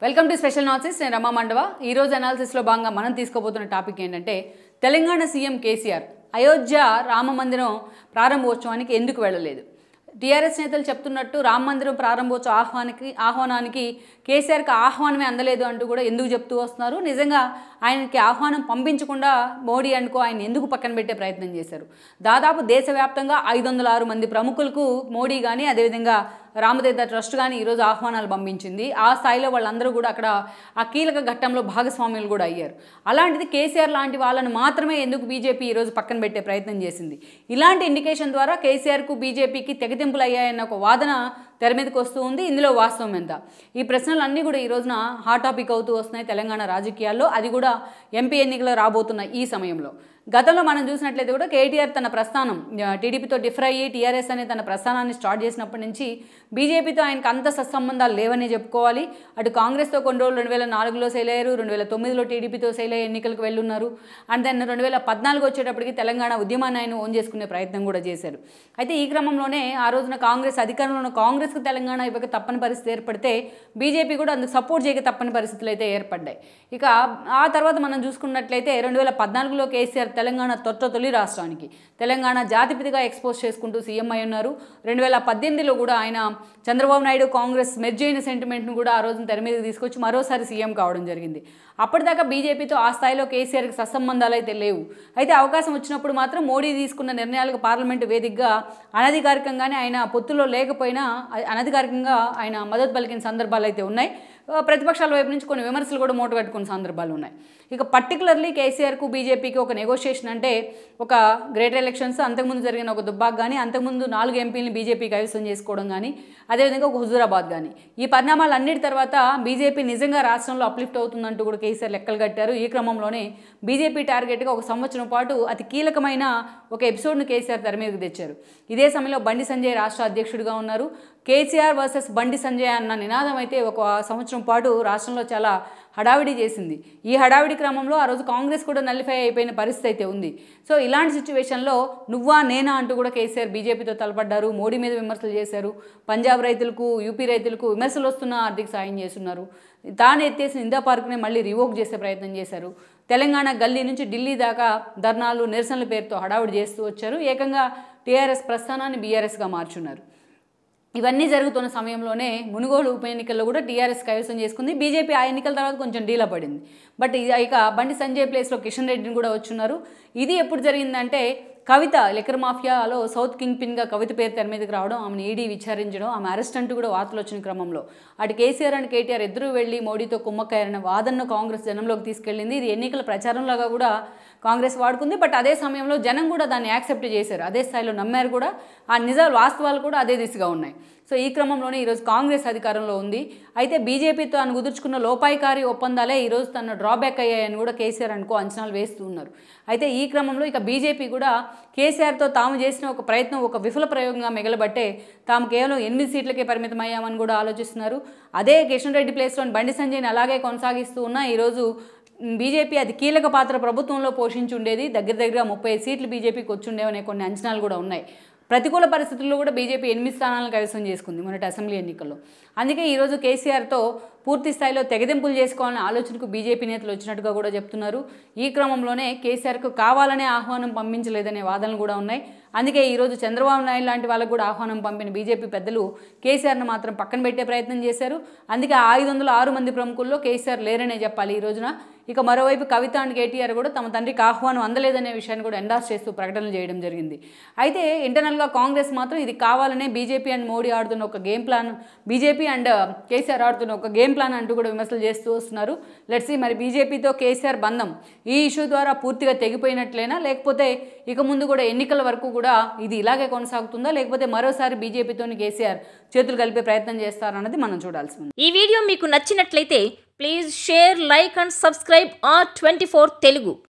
Welcome to special analysis. నేను రమా మండవ. ఈరోజు అనాలిసిస్లో భాగంగా మనం తీసుకోబోతున్న టాపిక్ ఏంటంటే తెలంగాణ సీఎం కేసీఆర్ అయోధ్య రామ మందిరం ప్రారంభోత్సవానికి ఎందుకు వెళ్ళలేదు. టీఆర్ఎస్ నేతలు చెప్తున్నట్టు రామ మందిరం ప్రారంభోత్సవ ఆహ్వానానికి కేసీఆర్కి ఆహ్వానమే అందలేదు అంటూ కూడా ఎందుకు చెప్తూ వస్తున్నారు. నిజంగా ఆయనకి ఆహ్వానం పంపించకుండా మోడీ అనుకో ఆయన ఎందుకు పక్కన పెట్టే ప్రయత్నం చేశారు. దాదాపు దేశవ్యాప్తంగా 506 మంది ప్రముఖులకు మోడీ కానీ అదేవిధంగా రామతీర్థ ట్రస్ట్ కానీ ఈరోజు ఆహ్వానాలు పంపించింది. ఆ స్థాయిలో వాళ్ళందరూ కూడా అక్కడ ఆ కీలక ఘట్టంలో భాగస్వాములు కూడా అయ్యారు. అలాంటిది కేసీఆర్ లాంటి వాళ్ళను మాత్రమే ఎందుకు బీజేపీ ఈరోజు పక్కన పెట్టే ప్రయత్నం చేసింది. ఇలాంటి ఇండికేషన్ ద్వారా కేసీఆర్కు బీజేపీకి తెగతింపులు అయ్యాయన్న ఒక వాదన తెర మీదకి వస్తూ ఉంది. ఇందులో వాస్తవం ఎంత? ఈ ప్రశ్నలన్నీ కూడా ఈ రోజున హాట్ టాపిక్ అవుతూ వస్తున్నాయి తెలంగాణ రాజకీయాల్లో, అది కూడా ఎంపీ ఎన్నికలు రాబోతున్న ఈ సమయంలో. గతంలో మనం చూసినట్లయితే కూడా కేటీఆర్ తన ప్రస్థానం టీడీపీతో డిఫర్ అయ్యి టీఆర్ఎస్ అనే తన ప్రస్థానాన్ని స్టార్ట్ చేసినప్పటి నుంచి బీజేపీతో ఆయనకు అంత సత్సంబంధాలు లేవని చెప్పుకోవాలి. అటు కాంగ్రెస్తో కొన్ని రోజులు 2004లో సెయిల్ అయ్యారు, 2009లో టీడీపీతో సెయిల్ అయ్యే ఎన్నికలకు వెళ్ళున్నారు. అండ్ దెన్ 2014 వచ్చేటప్పటికి తెలంగాణ ఉద్యమాన్ని ఆయన ఓన్ చేసుకునే ప్రయత్నం కూడా చేశారు. అయితే ఈ క్రమంలోనే ఆ రోజున కాంగ్రెస్ అధికారంలో ఉన్న కాంగ్రెస్కి తెలంగాణ ఇవ్వక తప్పని పరిస్థితి ఏర్పడితే బీజేపీ కూడా అందుకు సపోర్ట్ చేయక తప్పని పరిస్థితులు అయితే ఏర్పడ్డాయి. ఇక ఆ తర్వాత మనం చూసుకున్నట్లయితే 2014లో కేసీఆర్ తెలంగాణ తొలి రాష్ట్రానికి తెలంగాణ జాతిపితిగా ఎక్స్పోజ్ చేసుకుంటూ సీఎం అయి ఉన్నారు. 2018లో కూడా ఆయన చంద్రబాబు నాయుడు కాంగ్రెస్ మెర్జ్ అయిన సెంటిమెంట్ను కూడా ఆ రోజున తెర మీదకి తీసుకొచ్చి మరోసారి సీఎం కావడం జరిగింది. అప్పటిదాకా బీజేపీతో ఆ స్థాయిలో కేసీఆర్కి సత్సంబంధాలు అయితే లేవు. అయితే అవకాశం వచ్చినప్పుడు మాత్రం మోడీ తీసుకున్న నిర్ణయాలకు పార్లమెంటు వేదికగా అనధికారికంగానే ఆయన పొత్తులో లేకపోయినా అనధికారికంగా ఆయన మద్దతు పలికిన సందర్భాలు అయితే ఉన్నాయి. ప్రతిపక్షాల వైపు నుంచి కొన్ని విమర్శలు కూడా మూట కట్టుకున్న సందర్భాలు ఉన్నాయి. ఇక పర్టికులర్లీ కేసీఆర్కు బీజేపీకి ఒక నెగోషియేషన్ అంటే ఒక గ్రేటర్ ఎలక్షన్స్, అంతకుముందు జరిగిన ఒక దుబ్బాక్ కానీ, అంతకుముందు 4 ఎంపీలను బీజేపీ కైవసం చేసుకోవడం కానీ, అదేవిధంగా ఒక హుజూరాబాద్ కానీ, ఈ పరిణామాలు అన్నిటి తర్వాత బీజేపీ నిజంగా రాష్ట్రంలో అప్లిఫ్ట్ అవుతుందంటూ కూడా కేసీఆర్ లెక్కలు కట్టారు. ఈ క్రమంలోనే బీజేపీ టార్గెట్గా ఒక సంవత్సరం పాటు అతి కీలకమైన ఒక ఎపిసోడ్ను కేసీఆర్ తెర మీదకి తెచ్చారు. ఇదే సమయంలో బండి సంజయ్ రాష్ట్ర అధ్యక్షుడిగా ఉన్నారు. కేసీఆర్ వర్సెస్ బండి సంజయ్ అన్న నినాదం అయితే ఒక సంవత్సరం పాటు రాష్ట్రంలో చాలా హడావిడి చేసింది. ఈ హడావిడి క్రమంలో ఆ రోజు కాంగ్రెస్ కూడా నల్లిఫై అయిపోయిన పరిస్థితి అయితే ఉంది. సో ఇలాంటి సిచ్యువేషన్లో నువ్వా నేనా అంటూ కూడా కేసీఆర్ బీజేపీతో తలపడ్డారు. మోడీ మీద విమర్శలు చేశారు. పంజాబ్ రైతులకు, యూపీ రైతులకు విమర్శలు వస్తున్న ఆర్థిక సాయం చేస్తున్నారు. తాను ఎత్తేసిన ఇందా పార్క్ని మళ్ళీ రివోక్ చేసే ప్రయత్నం చేశారు. తెలంగాణ గల్లీ నుంచి ఢిల్లీ దాకా ధర్నాలు, నిరసనల పేరుతో హడావిడి చేస్తూ వచ్చారు. ఏకంగా టీఆర్ఎస్ ప్రస్థానాన్ని బీఆర్ఎస్గా మార్చున్నారు. ఇవన్నీ జరుగుతున్న సమయంలోనే మునుగోడు ఉప ఎన్నికల్లో కూడా టీఆర్ఎస్ కైవసం చేసుకుంది. బీజేపీ ఆ ఎన్నికల తర్వాత కొంచెం డీలా పడింది. బట్ ఇక బండి సంజయ్ ప్లేస్లో కిషన్ రెడ్డిని కూడా వచ్చున్నారు. ఇది ఎప్పుడు జరిగిందంటే కవిత లిక్కర్ మాఫియాలో సౌత్ కింగ్ పిన్గా కవిత పేరు తెర మీదకి రావడం, ఆమెను ఈడీ విచారించడం, ఆమె అరెస్ట్ అంటూ కూడా వార్తలు వచ్చిన క్రమంలో అటు కేసీఆర్ అండ్ కేటీఆర్ ఇద్దరూ వెళ్ళి మోడీతో కుమ్మక్కయ్యారన్న వాదనను కాంగ్రెస్ జనంలోకి తీసుకెళ్ళింది. ఇది ఎన్నికల ప్రచారంలాగా కూడా కాంగ్రెస్ వాడుకుంది. బట్ అదే సమయంలో జనం కూడా దాన్ని యాక్సెప్ట్ చేశారు, అదే స్థాయిలో నమ్మారు కూడా. ఆ నిజాలు వాస్తవాలు కూడా అదే దిశగా ఉన్నాయి. సో ఈ క్రమంలోనే ఈరోజు కాంగ్రెస్ అధికారంలో ఉంది. అయితే బీజేపీతో తాను కుదుర్చుకున్న లోపాయికారి ఒప్పందాలే ఈరోజు తన డ్రాబ్యాక్ అయ్యాయని కూడా కేసీఆర్ అనుకో అంచనాలు వేస్తూ ఉన్నారు. అయితే ఈ క్రమంలో ఇక బీజేపీ కూడా కేసీఆర్తో తాము చేసిన ఒక ప్రయత్నం ఒక విఫల ప్రయోగంగా మిగలబట్టే తాము కేవలం 8 సీట్లకే పరిమితమయ్యామని కూడా ఆలోచిస్తున్నారు. అదే కిషన్ రెడ్డి ప్లేస్లోని బండి సంజయ్ని అలాగే కొనసాగిస్తూ ఉన్నా ఈరోజు బీజేపీ అది కీలక పాత్ర ప్రభుత్వంలో పోషించి ఉండేది. దగ్గర 35 సీట్లు బీజేపీకి వచ్చుండేవనే కొన్ని అంచనాలు కూడా ఉన్నాయి. ప్రతికూల పరిస్థితుల్లో కూడా బీజేపీ 8 స్థానాలను కైవసం చేసుకుంది మొన్నటి అసెంబ్లీ ఎన్నికల్లో. అందుకే ఈరోజు కేసీఆర్తో పూర్తి స్థాయిలో తెగదింపులు చేసుకోవాలనే ఆలోచనకు బీజేపీ నేతలు వచ్చినట్టుగా కూడా చెప్తున్నారు. ఈ క్రమంలోనే కేసీఆర్కు కావాలనే ఆహ్వానం పంపించలేదనే వాదనలు కూడా ఉన్నాయి. అందుకే ఈరోజు చంద్రబాబు నాయుడు లాంటి వాళ్ళకు కూడా ఆహ్వానం పంపిన బీజేపీ పెద్దలు కేసీఆర్ను మాత్రం పక్కన పెట్టే ప్రయత్నం చేశారు. అందుకే 506 మంది ప్రముఖుల్లో కేసీఆర్ లేరనే చెప్పాలి ఈ రోజున. ఇక మరోవైపు కవిత అండ్ కేటీఆర్ కూడా తమ తండ్రికి ఆహ్వానం అందలేదనే విషయాన్ని కూడా ఎండార్స్ చేస్తూ ప్రకటనలు చేయడం జరిగింది. అయితే ఇంటర్నల్గా కాంగ్రెస్ మాత్రం ఇది కావాలనే బీజేపీ అండ్ మోడీ ఆడుతున్న ఒక game plan, BJP and KCR ఆడుతున్న ఒక గేమ్ ప్లాన్ అంటూ కూడా విమర్శలు చేస్తూ వస్తున్నారు. లెట్స్ సీ మరి బీజేపీతో కేసీఆర్ బంధం ఈ ఇష్యూ ద్వారా పూర్తిగా తెగిపోయినట్లేనా, లేకపోతే ఇక ముందు కూడా ఎన్నికల వరకు కూడా ఇది ఇలాగే కొనసాగుతుందా, లేకపోతే మరోసారి బీజేపీతోని కేసీఆర్ చేతులు కలిపే ప్రయత్నం చేస్తారన్నది మనం చూడాల్సి ఉంది. ఈ వీడియో మీకు నచ్చినట్లయితే please share, like and subscribe R24 Telugu.